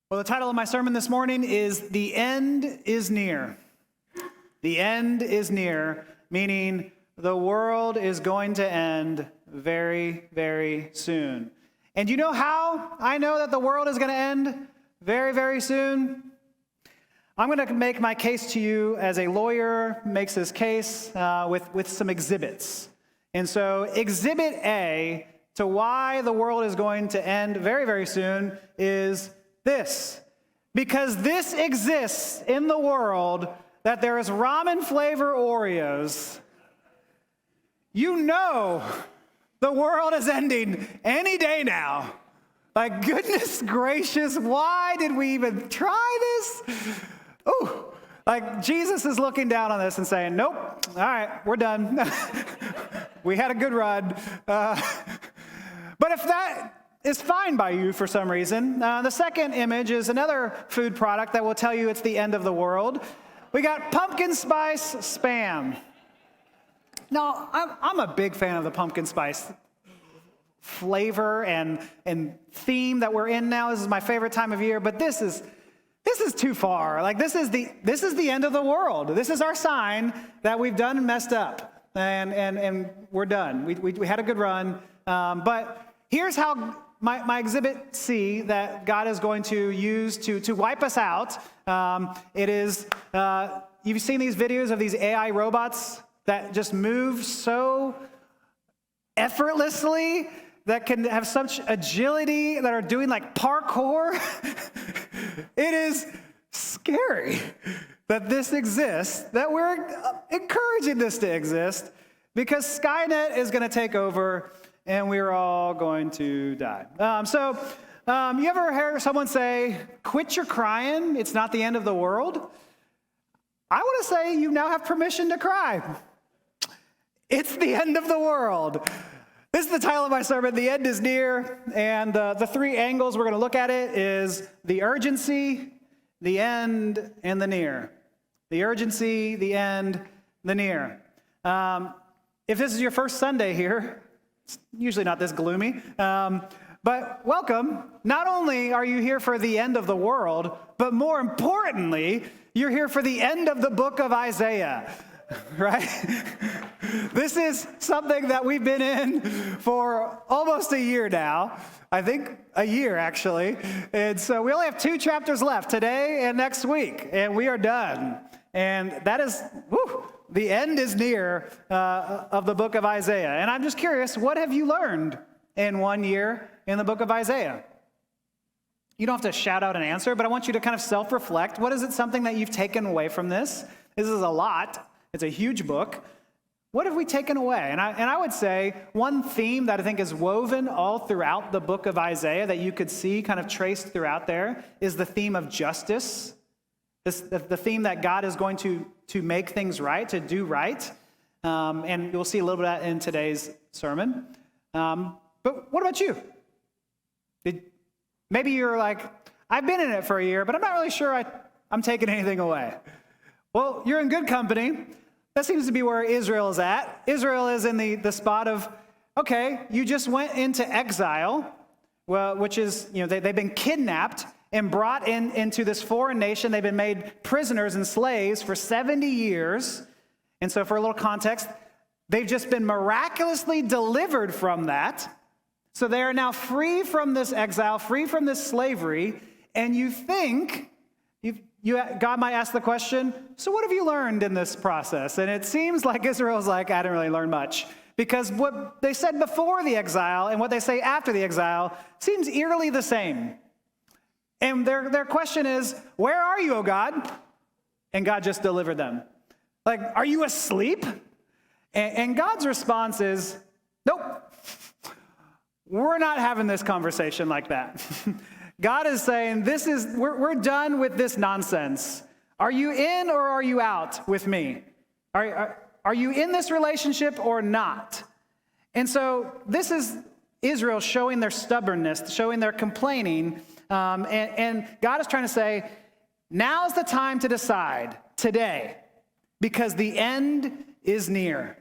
Well, the title of my sermon this morning is The End is Near. The end is near, meaning the world is going to end very, very soon. And you know how I know that the world is going to end very, very soon? I'm going to make my case to you as a lawyer makes his case with some exhibits. And so exhibit A to why the world is going to end very, very soon is this. Because this exists in the world that there is ramen flavor Oreos, you know the world is ending any day now. Like, goodness gracious, why did we even try this? Ooh, like Jesus is looking down on this and saying, nope, all right, we're done. We had a good run. But if that is fine by you for some reason, the second image is another food product that will tell you it's the end of the world. We got pumpkin spice Spam. Now, I'm a big fan of the pumpkin spice flavor and theme that we're in now. This is my favorite time of year, but this is too far. Like this is the end of the world. This is our sign that we've done and messed up, and we're done. We had a good run, but here's how my exhibit C that God is going to use to wipe us out. It is you've seen these videos of these AI robots that just move so effortlessly, that can have such agility, that are doing like parkour. It is scary that this exists, that we're encouraging this to exist, because Skynet is going to take over and we're all going to die. You ever hear someone say, quit your crying, it's not the end of the world? I want to say you now have permission to cry. It's the end of the world. This is the title of my sermon, The End is Near, and the three angles we're going to look at it is the urgency, the end, and the near. The urgency, the end, the near. If this is your first Sunday here, it's usually not this gloomy, but welcome. Not only are you here for the end of the world, but more importantly, you're here for the end of the book of Isaiah, right? This is something that we've been in for almost a year now. I think a year, actually. And so we only have 2 chapters left, today and next week, and we are done. And that is, the end is near of the book of Isaiah. And I'm just curious, what have you learned in 1 year in the book of Isaiah? You don't have to shout out an answer, but I want you to kind of self-reflect. What is it, something that you've taken away from this? This is a lot. It's a huge book. What have we taken away? And I would say one theme that I think is woven all throughout the book of Isaiah that you could see kind of traced throughout there is the theme of justice. The theme that God is going to make things right, to do right. And you'll see a little bit of that in today's sermon. But what about you? Maybe you're like, I've been in it for a year, but I'm not really sure I'm taking anything away. Well, you're in good company. That seems to be where Israel is at. Israel is in the spot of, okay, you just went into exile, well, which is, they've been kidnapped and brought into this foreign nation. They've been made prisoners and slaves for 70 years. And so for a little context, they've just been miraculously delivered from that. So they are now free from this exile, free from this slavery. And you think, God might ask the question, so what have you learned in this process? And it seems like Israel's like, I didn't really learn much. Because what they said before the exile and what they say after the exile seems eerily the same. And their question is, where are you, O God? And God just delivered them. Like, are you asleep? And God's response is, nope. We're not having this conversation like that. God is saying, we're done with this nonsense. Are you in or are you out with me? Are you in this relationship or not? And so this is Israel showing their stubbornness, showing their complaining. And God is trying to say, now's the time to decide, today, because the end is near.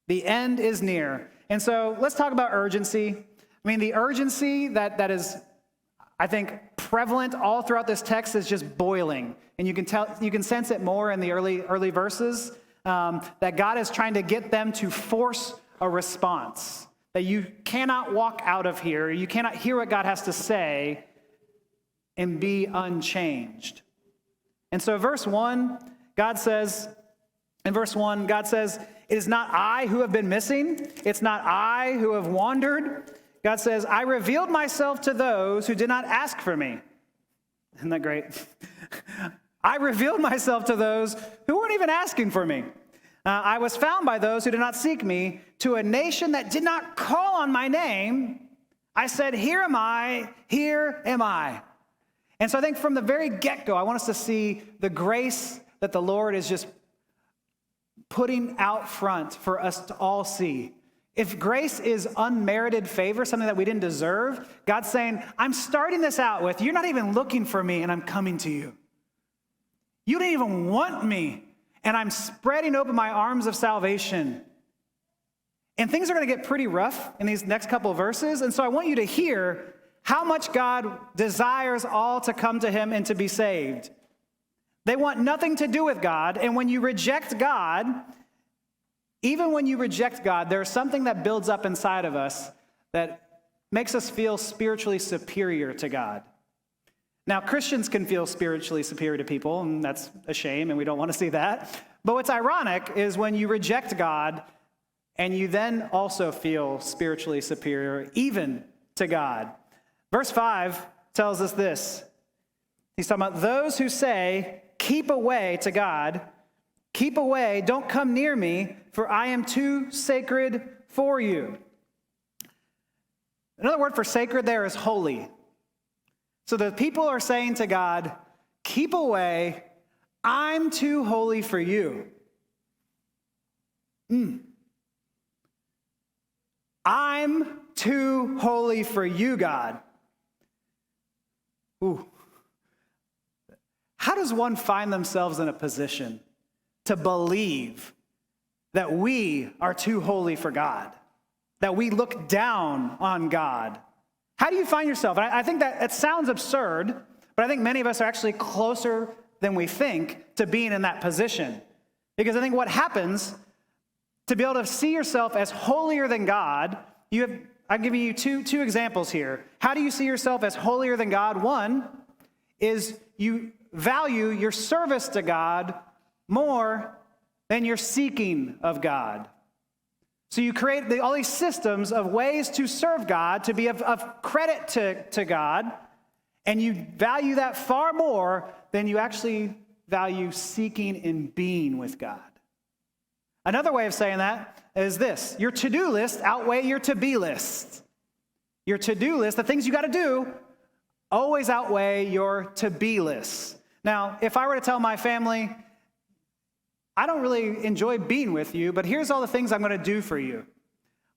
The end is near. And so let's talk about urgency. I mean, the urgency that is, I think, prevalent all throughout this text is just boiling. And you can sense it more in the early verses, that God is trying to get them to force a response. That you cannot walk out of here, you cannot hear what God has to say and be unchanged. And so verse 1, God says, it is not I who have been missing. It's not I who have wandered. God says, I revealed myself to those who did not ask for me. Isn't that great? I revealed myself to those who weren't even asking for me. I was found by those who did not seek me. To a nation that did not call on my name, I said, here am I, here am I. And so I think from the very get-go, I want us to see the grace that the Lord is just putting out front for us to all see. If grace is unmerited favor, something that we didn't deserve, God's saying, I'm starting this out with, you're not even looking for me, and I'm coming to you. You didn't even want me, and I'm spreading open my arms of salvation. And things are going to get pretty rough in these next couple of verses, and so I want you to hear how much God desires all to come to him and to be saved. They want nothing to do with God, and when you reject God, even when you reject God, there's something that builds up inside of us that makes us feel spiritually superior to God. Now, Christians can feel spiritually superior to people, and that's a shame, and we don't want to see that. But what's ironic is when you reject God, and you then also feel spiritually superior, even to God. Verse 5 tells us this. He's talking about those who say, keep away to God. Keep away, don't come near me, for I am too sacred for you. Another word for sacred there is holy. So the people are saying to God, keep away, I'm too holy for you. I'm too holy for you, God. Ooh. How does one find themselves in a position to believe that we are too holy for God, that we look down on God? How do you find yourself? And I think that it sounds absurd, but I think many of us are actually closer than we think to being in that position. Because I think what happens to be able to see yourself as holier than God, I'm giving you two examples here. How do you see yourself as holier than God? One is you value your service to God more than your seeking of God. So you create all these systems of ways to serve God, to be of credit to God, and you value that far more than you actually value seeking and being with God. Another way of saying that is this: your to-do list outweigh your to-be list. Your to-do list, the things you got to do, always outweigh your to-be list. Now, if I were to tell my family, I don't really enjoy being with you, but here's all the things I'm going to do for you.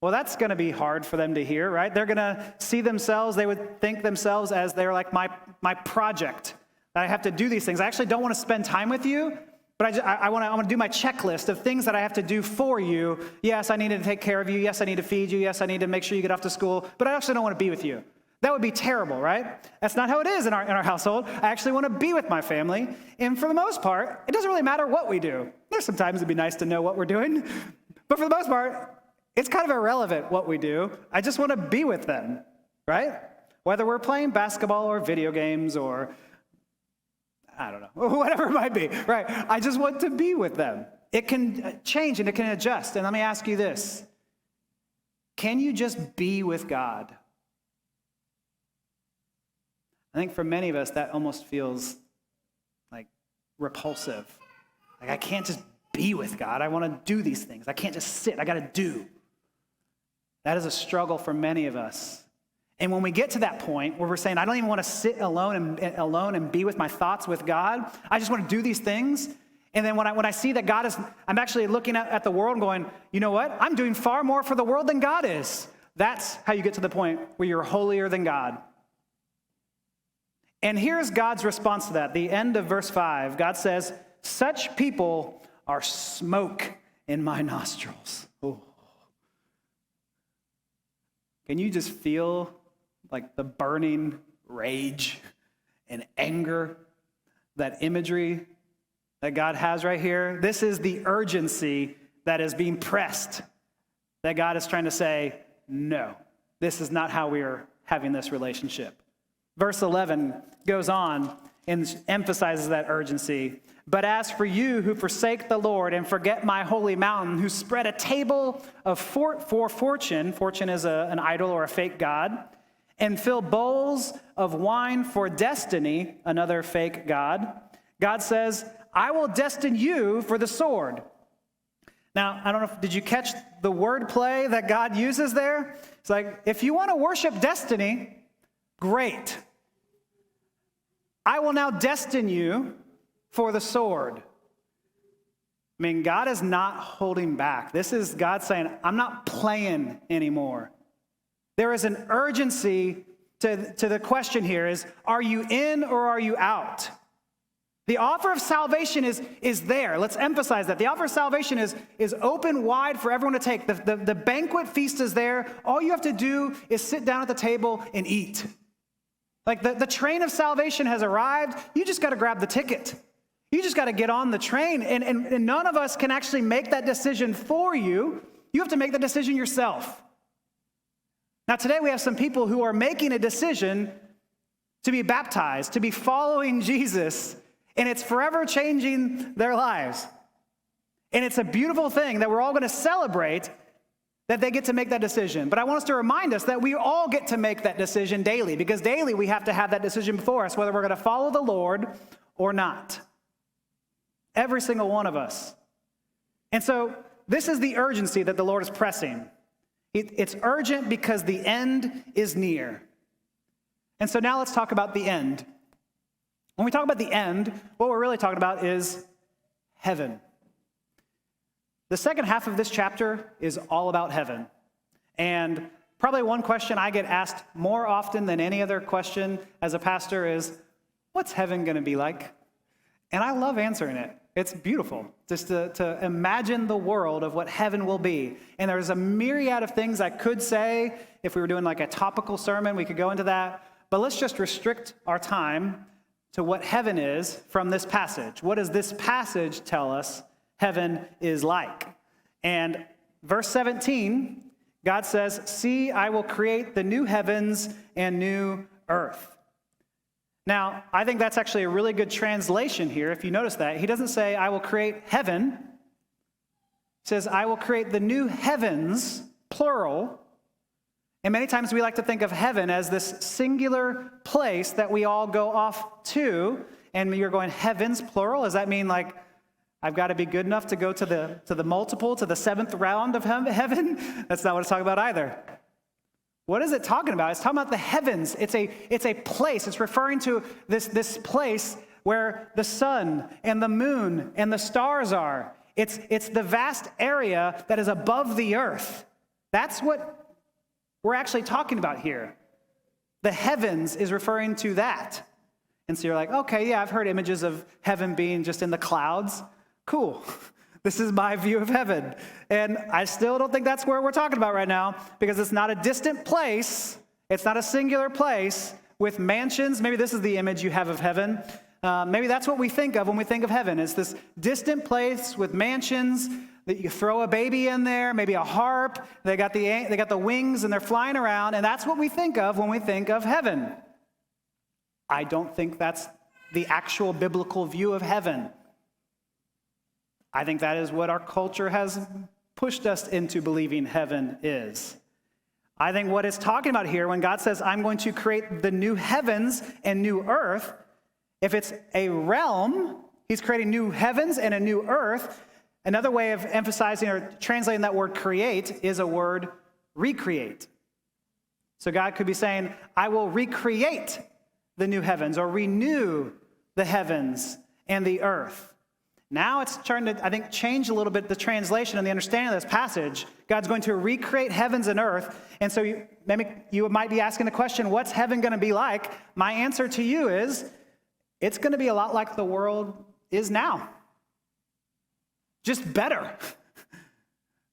Well, that's going to be hard for them to hear, right? They're going to see themselves, they would think themselves as they're like my project, that I have to do these things. I actually don't want to spend time with you, but I want to do my checklist of things that I have to do for you. Yes, I need to take care of you. Yes, I need to feed you. Yes, I need to make sure you get off to school, but I actually don't want to be with you. That would be terrible, right? That's not how it is in our household. I actually want to be with my family. And for the most part, it doesn't really matter what we do. There's sometimes it'd be nice to know what we're doing. But for the most part, it's kind of irrelevant what we do. I just want to be with them, right? Whether we're playing basketball or video games or, I don't know, whatever it might be, right? I just want to be with them. It can change and it can adjust. And let me ask you this. Can you just be with God? I think for many of us, that almost feels like repulsive. Like, I can't just be with God. I want to do these things. I can't just sit. I got to do. That is a struggle for many of us. And when we get to that point where we're saying, I don't even want to sit alone and be with my thoughts with God. I just want to do these things. And then when I see that God is, I'm actually looking at the world and going, you know what? I'm doing far more for the world than God is. That's how you get to the point where you're holier than God. And here's God's response to that. The end of verse 5, God says, such people are smoke in my nostrils. Ooh. Can you just feel like the burning rage and anger, that imagery that God has right here. This is the urgency that is being pressed, that God is trying to say, no, this is not how we are having this relationship. Verse 11 goes on and emphasizes that urgency. But as for you who forsake the Lord and forget my holy mountain, who spread a table for fortune is an idol or a fake god, and fill bowls of wine for destiny, another fake god, God says, I will destine you for the sword. Now, I don't know, did you catch the word play that God uses there? It's like, if you want to worship destiny, great. I will now destine you for the sword. I mean, God is not holding back. This is God saying, I'm not playing anymore. There is an urgency to the question here is, are you in or are you out? The offer of salvation is there. Let's emphasize that. The offer of salvation is open wide for everyone to take. The banquet feast is there. All you have to do is sit down at the table and eat. Like the train of salvation has arrived. You just got to grab the ticket. You just got to get on the train. And none of us can actually make that decision for you. You have to make the decision yourself. Now, today we have some people who are making a decision to be baptized, to be following Jesus, and it's forever changing their lives. And it's a beautiful thing that we're all going to celebrate that they get to make that decision. But I want us to remind us that we all get to make that decision daily, because daily we have to have that decision before us, whether we're going to follow the Lord or not. Every single one of us. And so this is the urgency that the Lord is pressing. It's urgent because the end is near. And so now let's talk about the end. When we talk about the end, what we're really talking about is heaven. The second half of this chapter is all about heaven. And probably one question I get asked more often than any other question as a pastor is, what's heaven going to be like? And I love answering it. It's beautiful just to imagine the world of what heaven will be. And there's a myriad of things I could say. If we were doing like a topical sermon, we could go into that. But let's just restrict our time to what heaven is from this passage. What does this passage tell us heaven is like? And verse 17, God says, see, I will create the new heavens and new earth. Now, I think that's actually a really good translation here. If you notice that, he doesn't say, I will create heaven. He says, I will create the new heavens, plural. And many times we like to think of heaven as this singular place that we all go off to. And you're going, heavens, plural? Does that mean like, I've got to be good enough to go to the multiple, to the seventh round of heaven? That's not what it's talking about either. What is it talking about? It's talking about the heavens. It's a place. It's referring to this place where the sun and the moon and the stars are. It's the vast area that is above the earth. That's what we're actually talking about here. The heavens is referring to that. And so you're like, okay, yeah, I've heard images of heaven being just in the clouds. Cool. This is my view of heaven. And I still don't think that's where we're talking about right now, because it's not a distant place. It's not a singular place with mansions. Maybe this is the image you have of heaven. Maybe that's what we think of when we think of heaven. It's this distant place with mansions that you throw a baby in there, maybe a harp. They got the wings and they're flying around. And that's what we think of when we think of heaven. I don't think that's the actual biblical view of heaven. I think that is what our culture has pushed us into believing heaven is. I think what it's talking about here when God says, I'm going to create the new heavens and new earth, if it's a realm, he's creating new heavens and a new earth. Another way of emphasizing or translating that word create is a word recreate. So God could be saying, I will recreate the new heavens or renew the heavens and the earth. Now it's trying to, I think, change a little bit the translation and the understanding of this passage. God's going to recreate heavens and earth. And so maybe you might be asking the question, what's heaven going to be like? My answer to you is, it's going to be a lot like the world is now. Just better.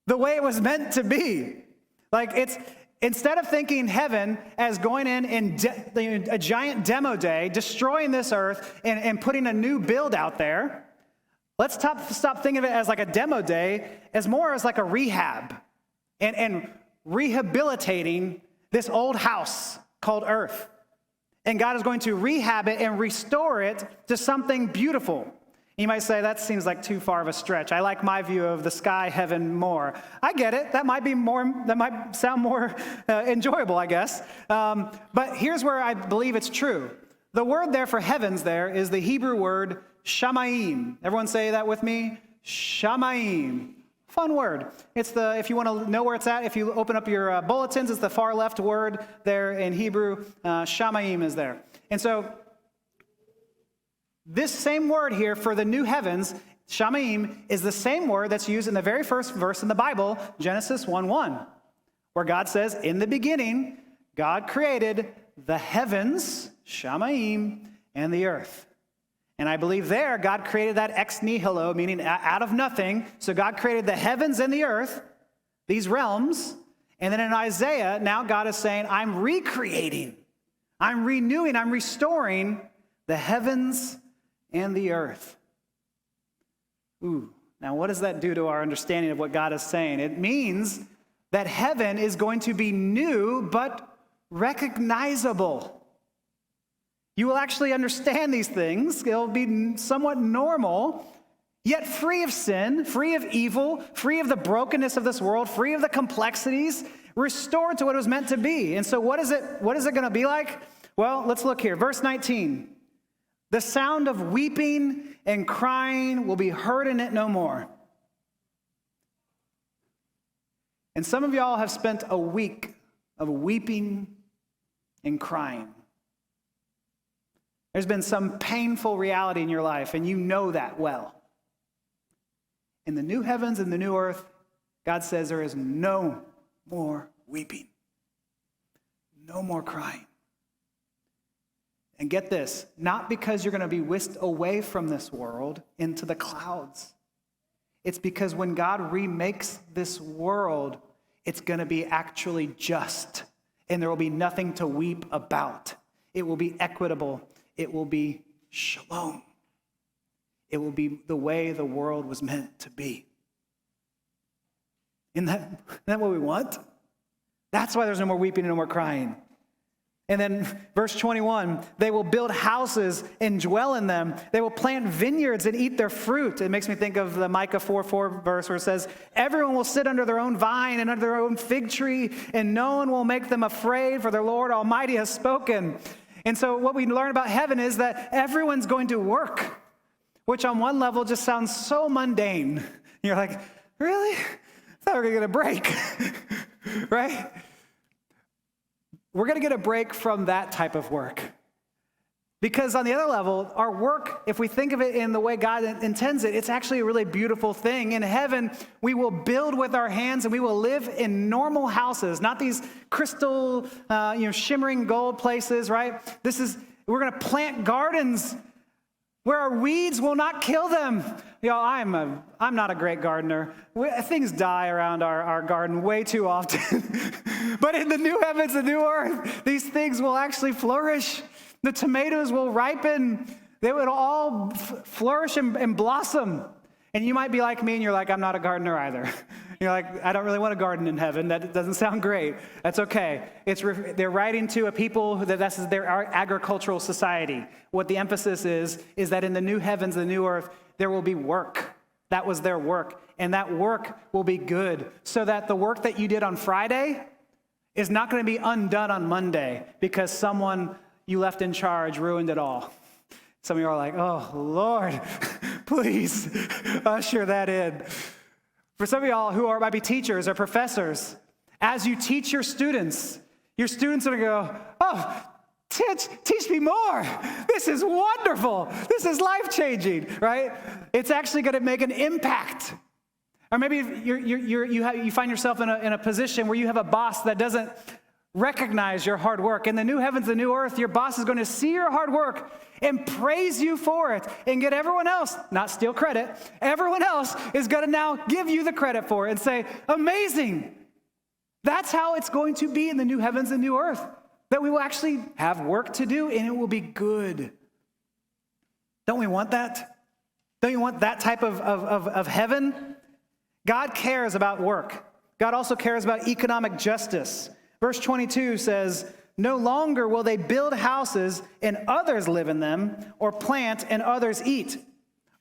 The way it was meant to be. Like instead of thinking heaven as going in a giant demo day, destroying this earth and putting a new build out there, let's stop thinking of it as like a demo day, as more as like a rehab and rehabilitating this old house called earth. And God is going to rehab it and restore it to something beautiful. You might say, that seems like too far of a stretch. I like my view of the sky heaven more. I get it. That might sound more enjoyable, I guess. But here's where I believe it's true. The word there for heavens there is the Hebrew word shamayim. Everyone say that with me? Shamayim. Fun word. It's if you want to know where it's at, if you open up your bulletins, it's the far left word there in Hebrew. Shamayim is there. And so this same word here for the new heavens, shamayim, is the same word that's used in the very first verse in the Bible, Genesis 1:1, where God says, in the beginning, God created the heavens, shamayim, and the earth. And I believe there, God created that ex nihilo, meaning out of nothing. So God created the heavens and the earth, these realms. And then in Isaiah, now God is saying, I'm recreating, I'm renewing, I'm restoring the heavens and the earth. Ooh, now what does that do to our understanding of what God is saying? It means that heaven is going to be new, but recognizable. You will actually understand these things. It'll be somewhat normal, yet free of sin, free of evil, free of the brokenness of this world, free of the complexities, restored to what it was meant to be. And so what is it going to be like? Well, let's look here. Verse 19. The sound of weeping and crying will be heard in it no more. And some of y'all have spent a week of weeping and crying. There's been some painful reality in your life, and you know that well. In the new heavens and the new earth, God says there is no more weeping, no more crying. And get this, not because you're going to be whisked away from this world into the clouds. It's because when God remakes this world, it's going to be actually just, and there will be nothing to weep about. It will be equitable. It will be shalom. It will be the way the world was meant to be. Isn't that what we want? That's why there's no more weeping and no more crying. And then verse 21, they will build houses and dwell in them. They will plant vineyards and eat their fruit. It makes me think of the Micah 4:4 verse where it says, everyone will sit under their own vine and under their own fig tree, and no one will make them afraid, for their Lord Almighty has spoken. And so what we learn about heaven is that everyone's going to work, which on one level just sounds so mundane. You're like, really? I thought we were going to get a break, right? We're going to get a break from that type of work. Because on the other level, our work, if we think of it in the way God intends it, it's actually a really beautiful thing. In heaven, we will build with our hands and we will live in normal houses, not these crystal, shimmering gold places, right? We're going to plant gardens where our weeds will not kill them. I'm not a great gardener. Things die around our garden way too often. But in the new heavens and new earth, these things will actually flourish. The tomatoes will ripen. They will all flourish and blossom. And you might be like me and you're like, I'm not a gardener either. You're like, I don't really want to garden in heaven. That doesn't sound great. That's okay. They're writing to a people that's their agricultural society. What the emphasis is that in the new heavens, the new earth, there will be work. That was their work. And that work will be good. So that the work that you did on Friday is not going to be undone on Monday because someone you left in charge ruined it all. Some of you are like, oh, Lord, please usher that in. For some of y'all who might be teachers or professors, as you teach your students are going to go, oh, teach me more. This is wonderful. This is life-changing, right? It's actually going to make an impact. Or maybe you find yourself in a position where you have a boss that doesn't recognize your hard work. In the new heavens, the new earth, your boss is going to see your hard work and praise you for it and get everyone else, not steal credit, everyone else is going to now give you the credit for it and say, amazing. That's how it's going to be in the new heavens and new earth, that we will actually have work to do and it will be good. Don't we want that? Don't you want that type of heaven? God cares about work. God also cares about economic justice. Verse 22 says, no longer will they build houses and others live in them, or plant and others eat.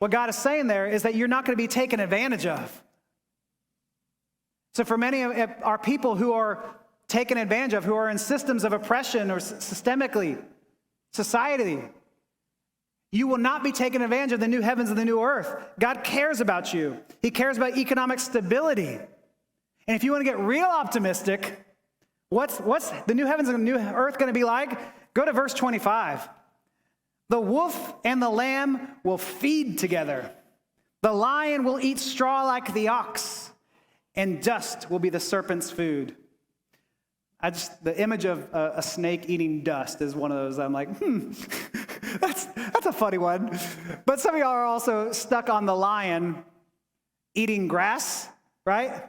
What God is saying there is that you're not going to be taken advantage of. So for many of our people who are taken advantage of, who are in systems of oppression or systemically, society, you will not be taken advantage of the new heavens and the new earth. God cares about you. He cares about economic stability. And if you want to get real optimistic, what's the new heavens and the new earth going to be like? Go to verse 25. The wolf and the lamb will feed together. The lion will eat straw like the ox, and dust will be the serpent's food. The image of a snake eating dust is one of those. I'm like, that's a funny one. But some of y'all are also stuck on the lion eating grass, right?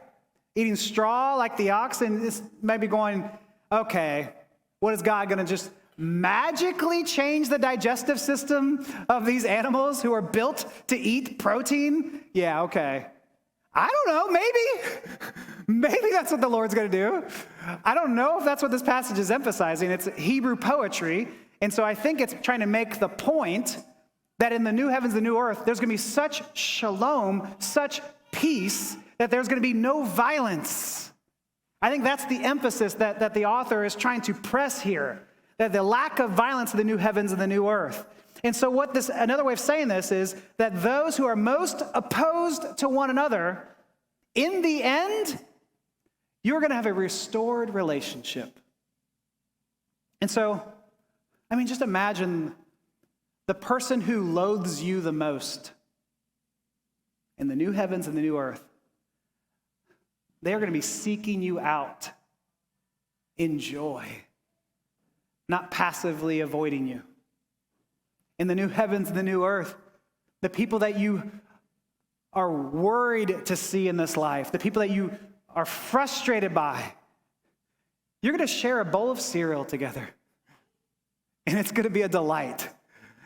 Eating straw like the ox, and this may be going, okay, what is God going to just magically change the digestive system of these animals who are built to eat protein? Yeah, okay. I don't know, maybe that's what the Lord's going to do. I don't know if that's what this passage is emphasizing. It's Hebrew poetry, and so I think it's trying to make the point that in the new heavens, the new earth, there's going to be such shalom, such peace, that there's going to be no violence. I think that's the emphasis that the author is trying to press here, that the lack of violence in the new heavens and the new earth. And so another way of saying this is that those who are most opposed to one another, in the end, you're going to have a restored relationship. And so, just imagine the person who loathes you the most in the new heavens and the new earth. They are going to be seeking you out in joy, not passively avoiding you. In the new heavens and the new earth, the people that you are worried to see in this life, the people that you are frustrated by, you're going to share a bowl of cereal together. And it's going to be a delight.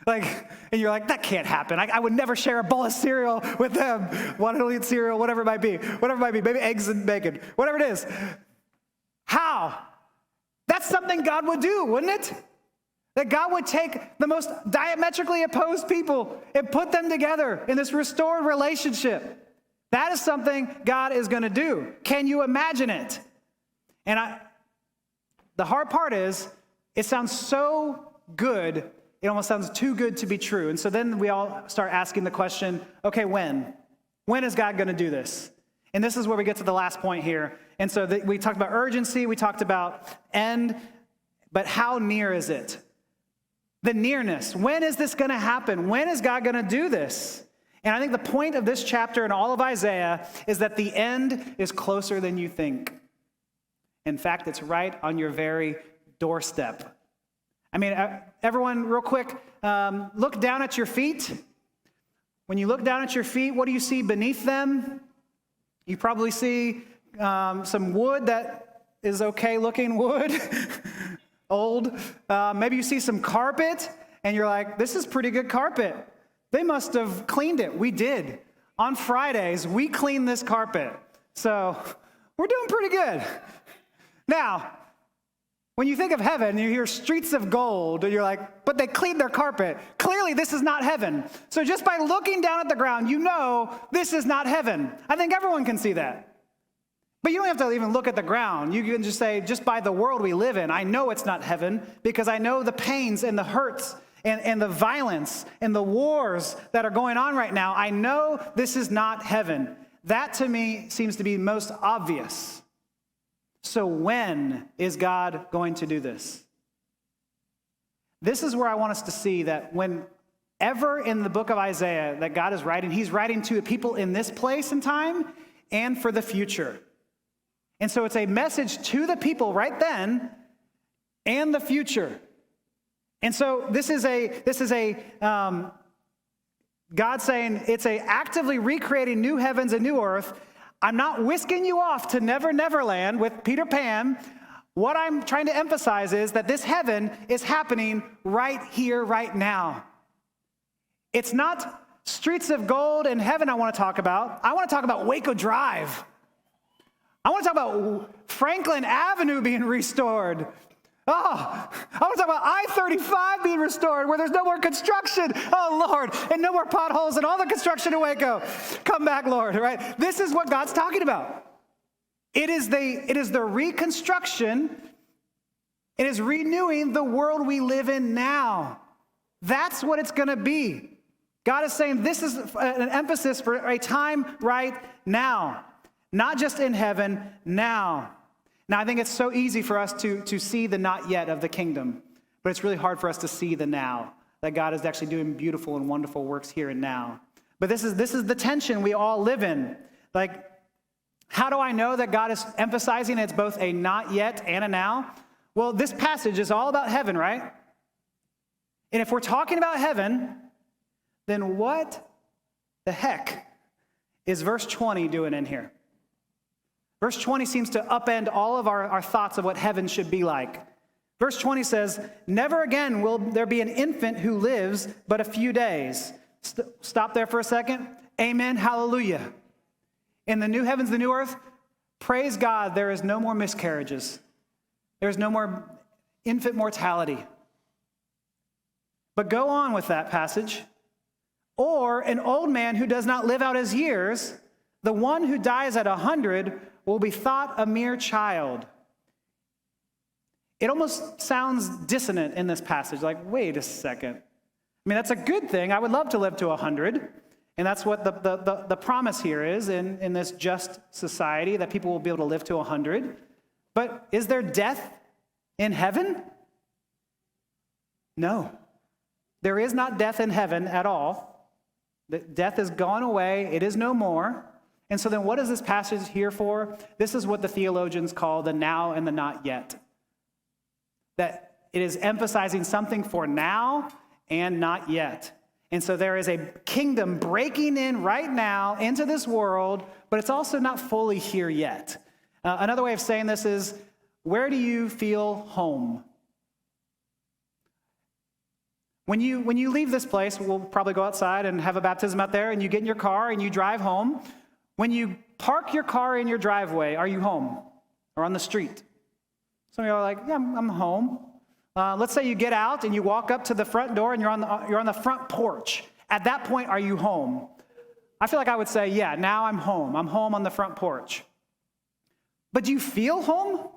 And you're like, that can't happen. I would never share a bowl of cereal with them. Why don't I eat cereal? Whatever it might be. Maybe eggs and bacon. Whatever it is. How? That's something God would do, wouldn't it? That God would take the most diametrically opposed people and put them together in this restored relationship. That is something God is going to do. Can you imagine it? And the hard part is, it sounds so good, it almost sounds too good to be true. And so then we all start asking the question, okay, when? When is God going to do this? And this is where we get to the last point here. And so we talked about urgency, we talked about end, but how near is it? The nearness. When is this going to happen? When is God going to do this? And I think the point of this chapter and all of Isaiah is that the end is closer than you think. In fact, it's right on your very doorstep. Everyone, real quick, look down at your feet. When you look down at your feet, what do you see beneath them? You probably see some wood that is okay looking wood. Old. Maybe you see some carpet and you're like, this is pretty good carpet. They must have cleaned it. We did. On Fridays, we cleaned this carpet. So we're doing pretty good. Now, when you think of heaven, you hear streets of gold, and you're like, but they cleaned their carpet. Clearly, this is not heaven. So just by looking down at the ground, you know this is not heaven. I think everyone can see that. But you don't have to even look at the ground. You can just say, just by the world we live in, I know it's not heaven because I know the pains and the hurts and the violence and the wars that are going on right now. I know this is not heaven. That to me seems to be most obvious. So when is God going to do this? This is where I want us to see that whenever in the book of Isaiah that God is writing, he's writing to people in this place and time and for the future. And so it's a message to the people right then and the future. And so this is God saying it's actively recreating new heavens and new earth. I'm not whisking you off to Never Never Land with Peter Pan. What I'm trying to emphasize is that this heaven is happening right here, right now. It's not streets of gold in heaven I want to talk about. I want to talk about Waco Drive. I want to talk about Franklin Avenue being restored. Oh, I want to talk about I-35 being restored where there's no more construction. Oh, Lord, and no more potholes and all the construction in Waco. Come back, Lord, right? This is what God's talking about. It is the reconstruction. It is renewing the world we live in now. That's what it's going to be. God is saying this is an emphasis for a time right now, not just in heaven, now. Now, I think it's so easy for us to see the not yet of the kingdom, but it's really hard for us to see the now, that God is actually doing beautiful and wonderful works here and now. But this is the tension we all live in. Like, how do I know that God is emphasizing it's both a not yet and a now? Well, this passage is all about heaven, right? And if we're talking about heaven, then what the heck is verse 20 doing in here? Verse 20 seems to upend all of our thoughts of what heaven should be like. Verse 20 says, "Never again will there be an infant who lives but a few days." Stop there for a second. Amen, hallelujah. In the new heavens, the new earth, praise God, there is no more miscarriages. There's no more infant mortality. But go on with that passage. "Or an old man who does not live out his years, the one who dies at 100 will be thought a mere child." It almost sounds dissonant in this passage, like, wait a second. I mean, that's a good thing. I would love to live to 100. And that's what the promise here is in this just society, that people will be able to live to 100. But is there death in heaven? No. There is not death in heaven at all. Death is gone away. It is no more. And so then what is this passage here for? This is what the theologians call the now and the not yet. That it is emphasizing something for now and not yet. And so there is a kingdom breaking in right now into this world, but it's also not fully here yet. Another way of saying this is, where do you feel home? When you leave this place, we'll probably go outside and have a baptism out there, and you get in your car and you drive home. When you park your car in your driveway, are you home or on the street? Some of you are like, yeah, I'm home. Let's say you get out and you walk up to the front door and you're on the front porch. At that point, are you home? I feel like I would say, yeah, now I'm home. I'm home on the front porch. But do you feel home?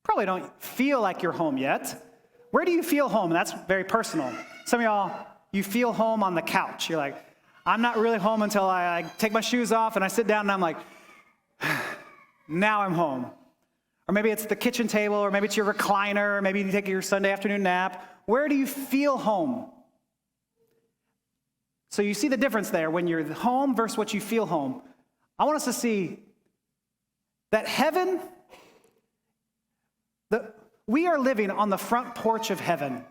Probably don't feel like you're home yet. Where do you feel home? That's very personal. Some of y'all, you feel home on the couch. You're like, I'm not really home until I take my shoes off and I sit down and I'm like, now I'm home. Or maybe it's the kitchen table, or maybe it's your recliner, or maybe you take your Sunday afternoon nap. Where do you feel home? So you see the difference there when you're home versus what you feel home. I want us to see that heaven, we are living on the front porch of heaven.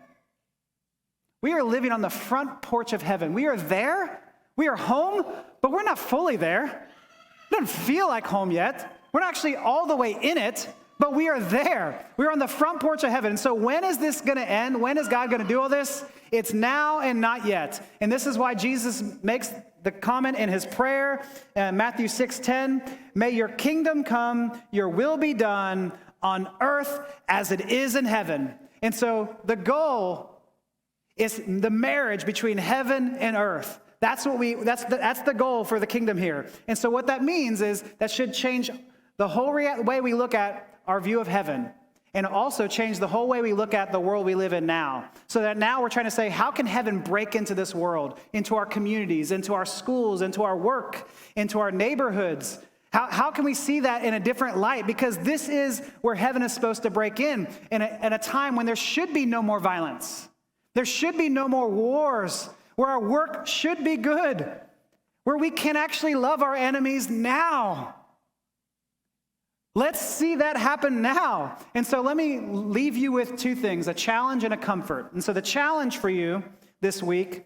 We are living on the front porch of heaven. We are there. We are home, but we're not fully there. It doesn't feel like home yet. We're not actually all the way in it, but we are there. We're on the front porch of heaven. And so when is this going to end? When is God going to do all this? It's now and not yet. And this is why Jesus makes the comment in his prayer, Matthew 6:10, "May your kingdom come, your will be done on earth as it is in heaven." And so the goal is the marriage between heaven and earth. That's the goal for the kingdom here. And so what that means is that should change the whole way we look at our view of heaven, and also change the whole way we look at the world we live in now. So that now we're trying to say, how can heaven break into this world, into our communities, into our schools, into our work, into our neighborhoods? How can we see that in a different light? Because this is where heaven is supposed to break in a time when there should be no more violence. There should be no more wars, where our work should be good, where we can actually love our enemies now. Let's see that happen now. And so let me leave you with two things, a challenge and a comfort. And so the challenge for you this week,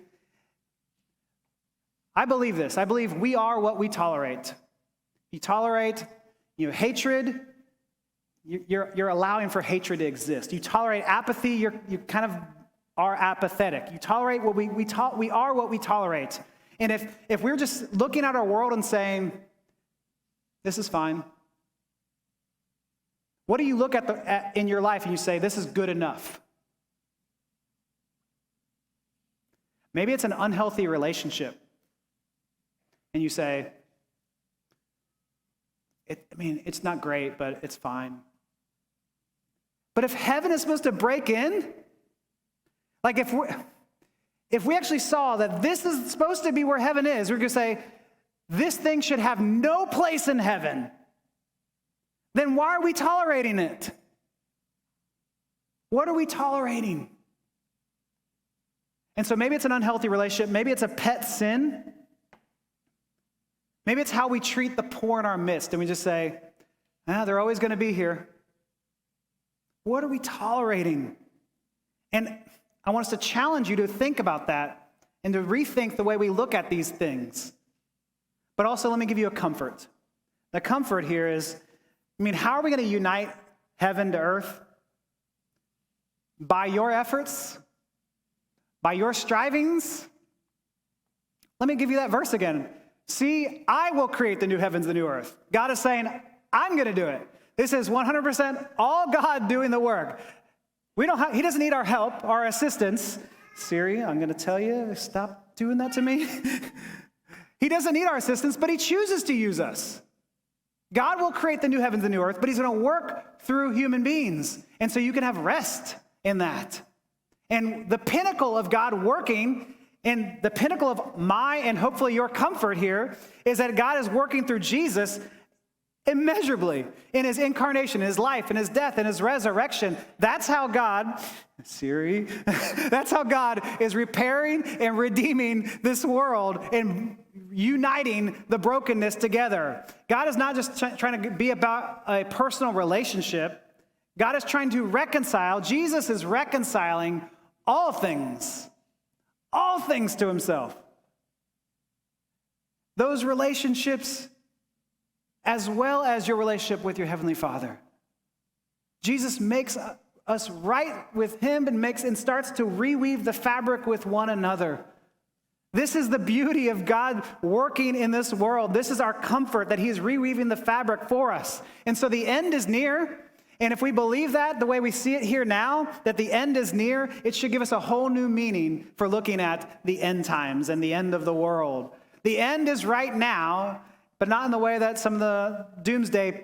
I believe this. I believe we are what we tolerate. You tolerate, hatred. You're allowing for hatred to exist. You tolerate apathy. You kind of are apathetic. You tolerate what we are what we tolerate. And if we're just looking at our world and saying, this is fine. What do you look at in your life and you say, this is good enough? Maybe it's an unhealthy relationship. And you say, it's not great, but it's fine. But if heaven is supposed to break in, like if we actually saw that this is supposed to be where heaven is, we're going to say, this thing should have no place in heaven. Then why are we tolerating it? What are we tolerating? And so maybe it's an unhealthy relationship. Maybe it's a pet sin. Maybe it's how we treat the poor in our midst. And we just say, they're always going to be here. What are we tolerating? And I want us to challenge you to think about that and to rethink the way we look at these things. But also, let me give you a comfort. The comfort here is, how are we going to unite heaven to earth? By your efforts? By your strivings? Let me give you that verse again. See, I will create the new heavens, the new earth. God is saying, I'm going to do it. This is 100% all God doing the work. He doesn't need our help, our assistance. Siri, I'm going to tell you, stop doing that to me. He doesn't need our assistance, but he chooses to use us. God will create the new heavens and new earth, but he's going to work through human beings. And so you can have rest in that. And the pinnacle of God working, and the pinnacle of my and hopefully your comfort here, is that God is working through Jesus immeasurably in his incarnation, in his life, in his death, in his resurrection. That's how God, Siri, that's how God is repairing and redeeming this world and uniting the brokenness together. God is not just trying to be about a personal relationship. God is trying to reconcile. Jesus is reconciling all things to himself. Those relationships, as well as your relationship with your Heavenly Father. Jesus makes us right with him and starts to reweave the fabric with one another. This is the beauty of God working in this world. This is our comfort, that he is reweaving the fabric for us. And so the end is near. And if we believe that the way we see it here now, that the end is near, it should give us a whole new meaning for looking at the end times and the end of the world. The end is right now, but not in the way that some of the doomsday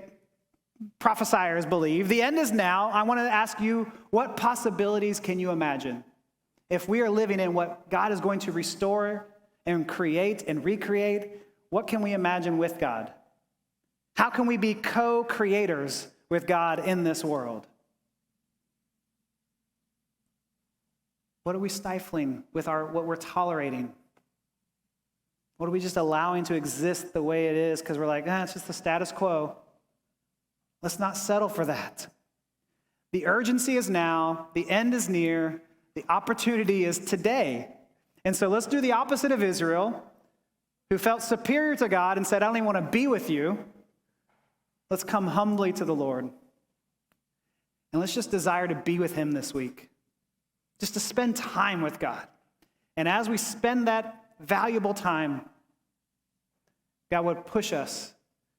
prophesiers believe. The end is now. I want to ask you, what possibilities can you imagine if we are living in what God is going to restore and create and recreate? What can we imagine with God? How can we be co-creators with God in this world? What are we stifling with what we're tolerating? What are we just allowing to exist the way it is because we're like, it's just the status quo? Let's not settle for that. The urgency is now. The end is near. The opportunity is today. And so let's do the opposite of Israel, who felt superior to God and said, I don't even want to be with you. Let's come humbly to the Lord. And let's just desire to be with him this week. Just to spend time with God. And as we spend that valuable time, God would push us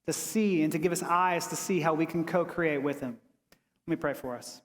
to see and to give us eyes to see how we can co-create with him. Let me pray for us.